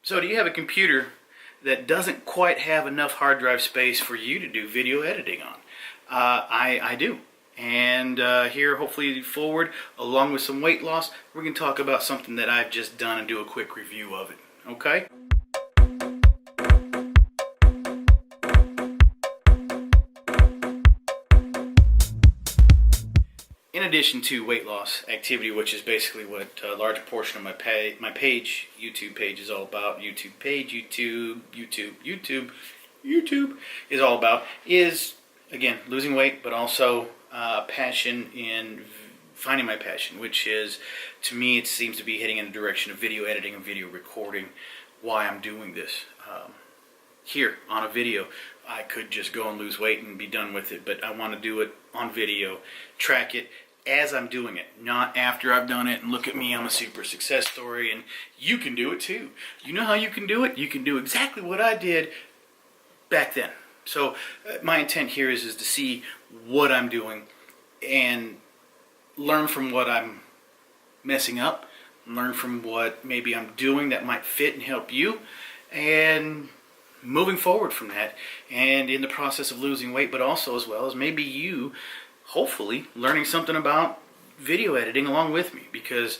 So do you have a computer that doesn't quite have enough hard drive space for you to do video editing on? I do. And here, hopefully forward, along with some weight loss, we're going to talk about something that I've just done and do a quick review of it. Okay? In addition to weight loss activity, which is basically what a large portion of my page, YouTube page is all about, YouTube is all about, is, again, losing weight, but also passion in finding my passion, which is, to me, it seems to be heading in the direction of video editing and video recording. Why I'm doing this. Here on a video, I could just go and lose weight and be done with it, but I want to do it on video, track it as I'm doing it, not after I've done it and look at me, I'm a super success story, and you can do it too. You know how you can do it? You can do exactly what I did back then. So my intent here is to see what I'm doing and learn from what I'm messing up, learn from what maybe I'm doing that might fit and help you, and moving forward from that, and in the process of losing weight, but also as well as maybe you hopefully learning something about video editing along with me, because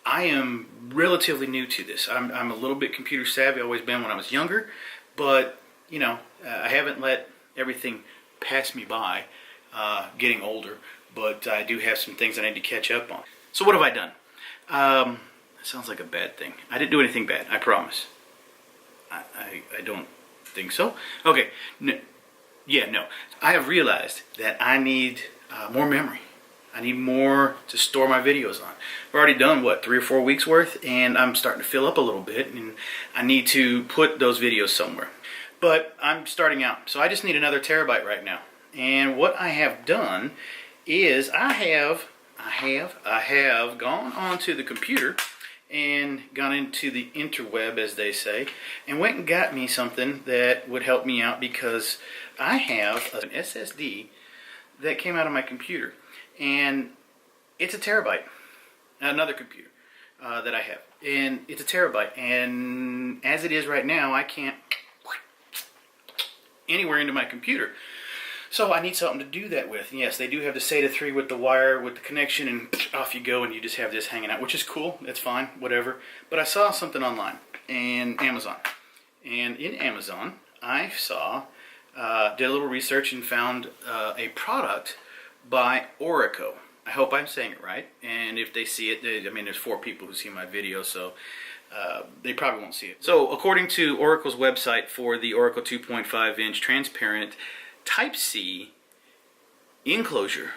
I am relatively new to this. I'm a little bit computer savvy, always been when I was younger, but you know, I haven't let everything pass me by getting older, but I do have some things I need to catch up on. So what have I done? That sounds like a bad thing. I didn't do anything bad, I promise. I don't think so. Okay, no. I have realized that I need more memory. I need more to store my videos on. I've already done, what, 3 or 4 weeks worth, and I'm starting to fill up a little bit, and I need to put those videos somewhere. But I'm starting out, so I just need another terabyte right now. And what I have done is I have gone onto the computer and gone into the interweb, as they say, and went and got me something that would help me out, because I have an SSD that came out of my computer, and it's a terabyte. Another computer that I have, and it's a terabyte, and as it is right now, I can't anywhere into my computer. So I need something to do that with. And yes, they do have the SATA 3 with the wire, with the connection, and off you go, and you just have this hanging out, which is cool. That's fine, whatever. But I saw something online, in Amazon. And in Amazon, I saw, did a little research and found a product by Orico. I hope I'm saying it right. And if they see it, I mean, there's 4 people who see my video, so they probably won't see it. So according to Orico's website, for the Orico 2.5-inch transparent Type-C enclosure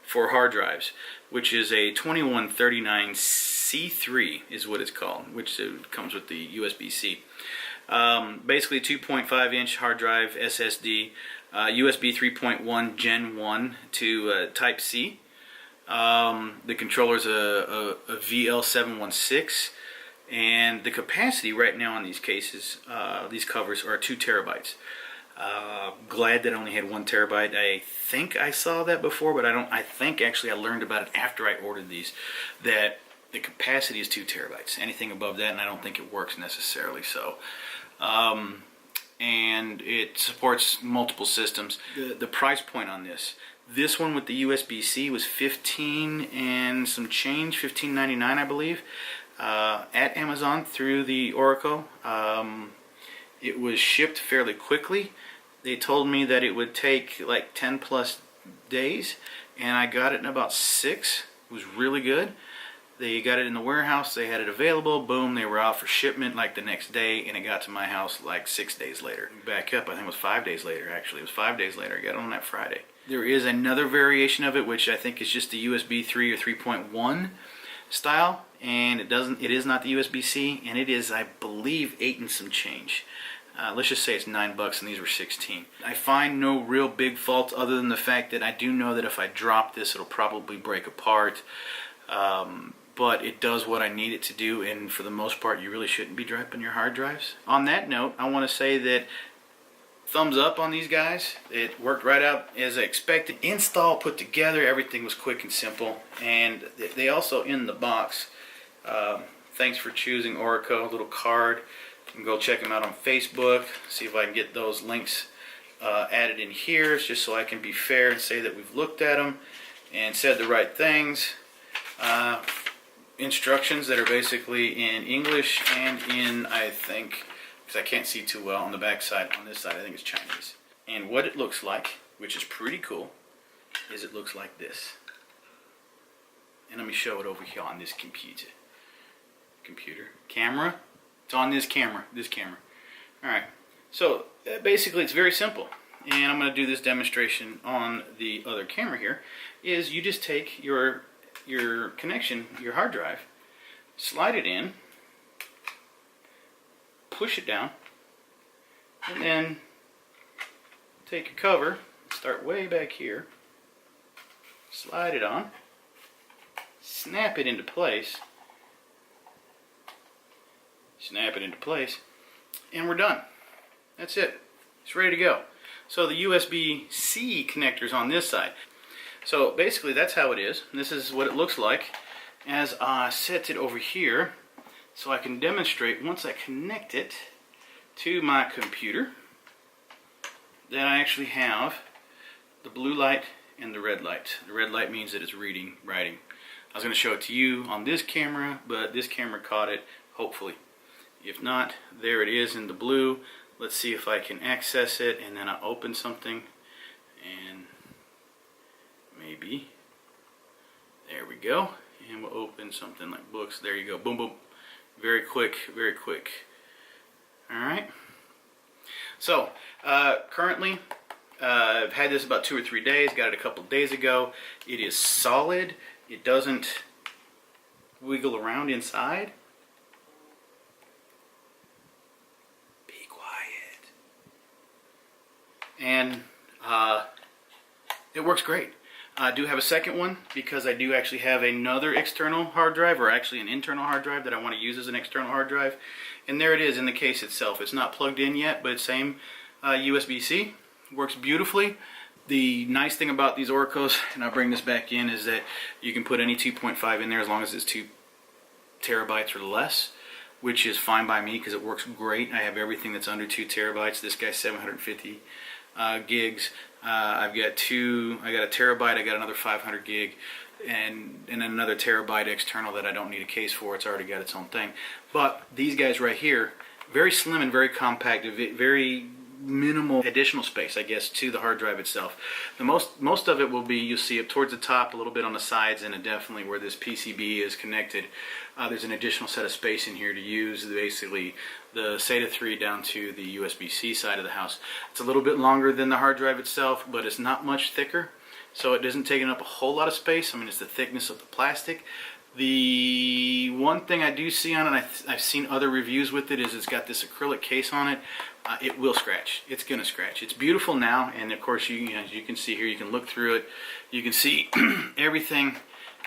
for hard drives, which is a 2139C3 is what it's called, which comes with the USB-C. Basically 2.5-inch hard drive SSD, USB 3.1 Gen 1 to Type-C. The controller is a VL716, and the capacity right now on these cases, these covers, are 2 terabytes. Glad that I only had 1 terabyte. I think I saw that before, but I think actually I learned about it after I ordered these, that the capacity is 2 terabytes. Anything above that, and I don't think it works necessarily. So, and it supports multiple systems. The price point on this one with the USB-C was $15 and some change, $15.99 I believe, at Amazon through the Orico. It was shipped fairly quickly. They told me that it would take like 10 plus days, and I got it in about 6. It was really good. They got it in the warehouse, they had it available, boom, they were out for shipment like the next day, and it got to my house like 6 days later. Back up, I think it was 5 days later actually. It was 5 days later, I got it on that Friday. There is another variation of it, which I think is just the USB 3 or 3.1 style, and it is not the USB-C, and it is, I believe, 8 and some change. Let's just say it's $9 and these were 16. I find no real big fault other than the fact that I do know that if I drop this, it'll probably break apart. But it does what I need it to do, and for the most part, you really shouldn't be dropping your hard drives. On that note, I want to say that thumbs up on these guys. It worked right out as I expected. Install, put together, everything was quick and simple. And they also, in the box, thanks for choosing Orico. Little card. You can go check them out on Facebook. See if I can get those links added in here, just so I can be fair and say that we've looked at them and said the right things. Instructions that are basically in English and in, I think, because I can't see too well on the back side, on this side I think it's Chinese. And what it looks like, which is pretty cool, is it looks like this. And let me show it over here on this camera. It's on this camera. Alright, so basically it's very simple. And I'm going to do this demonstration on the other camera here. Is you just take your connection, your hard drive, slide it in, push it down, and then take your cover, start way back here, slide it on, snap it into place, and we're done. That's it. It's ready to go. So the USB-C connector's on this side. So basically that's how it is. This is what it looks like as I set it over here, so I can demonstrate once I connect it to my computer that I actually have the blue light and the red light. The red light means that it's writing. I was going to show it to you on this camera, but this camera caught it, hopefully. If not, there it is in the blue. Let's see if I can access it, and then I'll open something, and maybe, there we go, and we'll open something like books. There you go, boom, boom, very quick. Alright, so currently I've had this about 2 or 3 days, got it a couple days ago. It is solid, it doesn't wiggle around inside. And it works great. I do have a second one because I do actually have another external hard drive, or actually an internal hard drive that I want to use as an external hard drive. And there it is in the case itself. It's not plugged in yet, but same USB-C. Works beautifully. The nice thing about these Orricos, and I'll bring this back in, is that you can put any 2.5 in there as long as it's 2 terabytes or less, which is fine by me because it works great. I have everything that's under 2 terabytes. This guy's 750 gigs. I got a terabyte. I got another 500 gig, and another terabyte external that I don't need a case for. It's already got its own thing. But these guys right here, very slim and very compact, very minimal additional space, I guess, to the hard drive itself. The most of it will be, you'll see it towards the top, a little bit on the sides, and definitely where this PCB is connected. There's an additional set of space in here to use basically the SATA 3 down to the USB-C side of the house. It's a little bit longer than the hard drive itself, but it's not much thicker, so it isn't taking up a whole lot of space. I mean, it's the thickness of the plastic. The one thing I do see on it, I've seen other reviews with it, is it's got this acrylic case on it. It will scratch. It's going to scratch. It's beautiful now, and of course, you can see here, you can look through it. You can see everything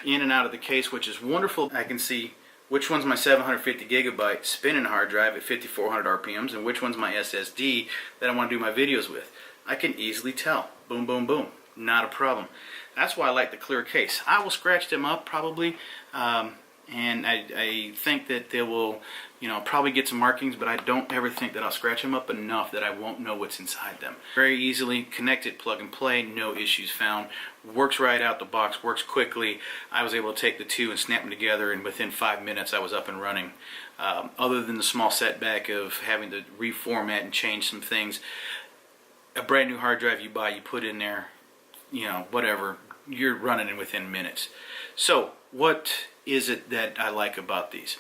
in and out of the case, which is wonderful. I can see which one's my 750 gigabyte spinning hard drive at 5400 RPMs and which one's my SSD that I want to do my videos with. I can easily tell. Boom, boom, boom. Not a problem. That's why I like the clear case. I will scratch them up probably, and I think that they will, probably get some markings, but I don't ever think that I'll scratch them up enough that I won't know what's inside them. Very easily connected, plug and play, no issues found. Works right out the box, works quickly. I was able to take the two and snap them together, and within 5 minutes I was up and running. Other than the small setback of having to reformat and change some things, a brand new hard drive you buy, you put in there, whatever, you're running in within minutes. So what is it that I like about these?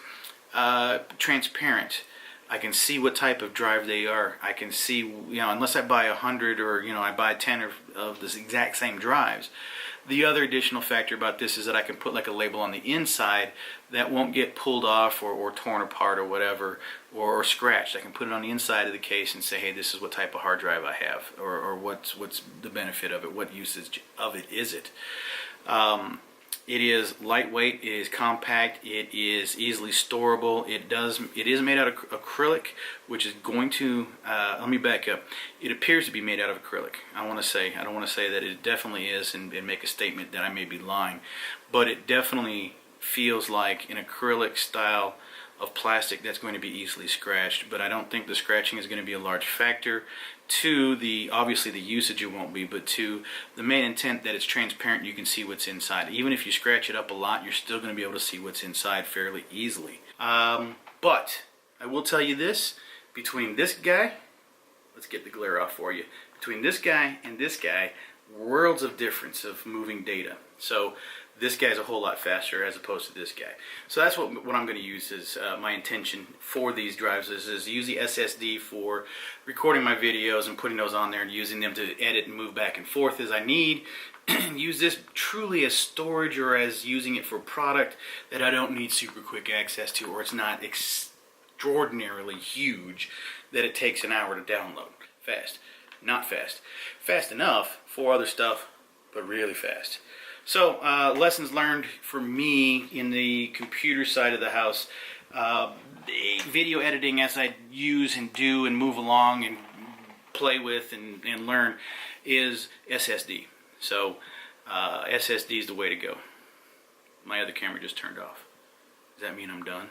Transparent. I can see what type of drive they are. I can see, unless I buy 100 or I buy 10 of the exact same drives. The other additional factor about this is that I can put like a label on the inside that won't get pulled off or torn apart or whatever, or scratched. I can put it on the inside of the case and say, hey, this is what type of hard drive I have, or what's the benefit of it, what usage of it is it. It is lightweight, it is compact, it is easily storable. It is made out of acrylic, which is going to, let me back up. It appears to be made out of acrylic. I don't want to say that it definitely is and make a statement that I may be lying, but it definitely feels like an acrylic style of plastic that's going to be easily scratched, but I don't think the scratching is going to be a large factor to the, obviously the usage it won't be, but to the main intent that it's transparent, you can see what's inside. Even if you scratch it up a lot, you're still going to be able to see what's inside fairly easily. But I will tell you this, between this guy, let's get the glare off for you, between this guy and this guy, worlds of difference of moving data. So this guy's a whole lot faster as opposed to this guy. So that's what I'm going to use as my intention for these drives is use the SSD for recording my videos and putting those on there and using them to edit and move back and forth as I need. Use this truly as storage or as using it for product that I don't need super quick access to, or it's not extraordinarily huge that it takes an hour to download. Fast. Not fast. Fast enough for other stuff, but really fast. So, lessons learned for me in the computer side of the house. Video editing as I use and do and move along and play with and learn is SSD. So, SSD is the way to go. My other camera just turned off. Does that mean I'm done?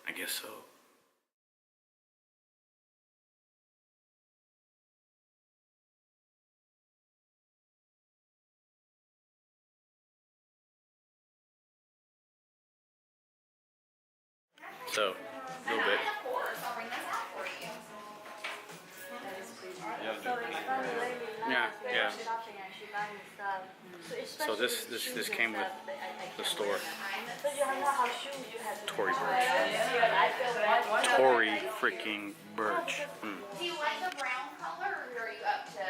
I guess so. So, a little bit. Yeah, yeah. So this came with the store. Tory Burch. Tory freaking Burch. Do you like the brown color, or are you up to...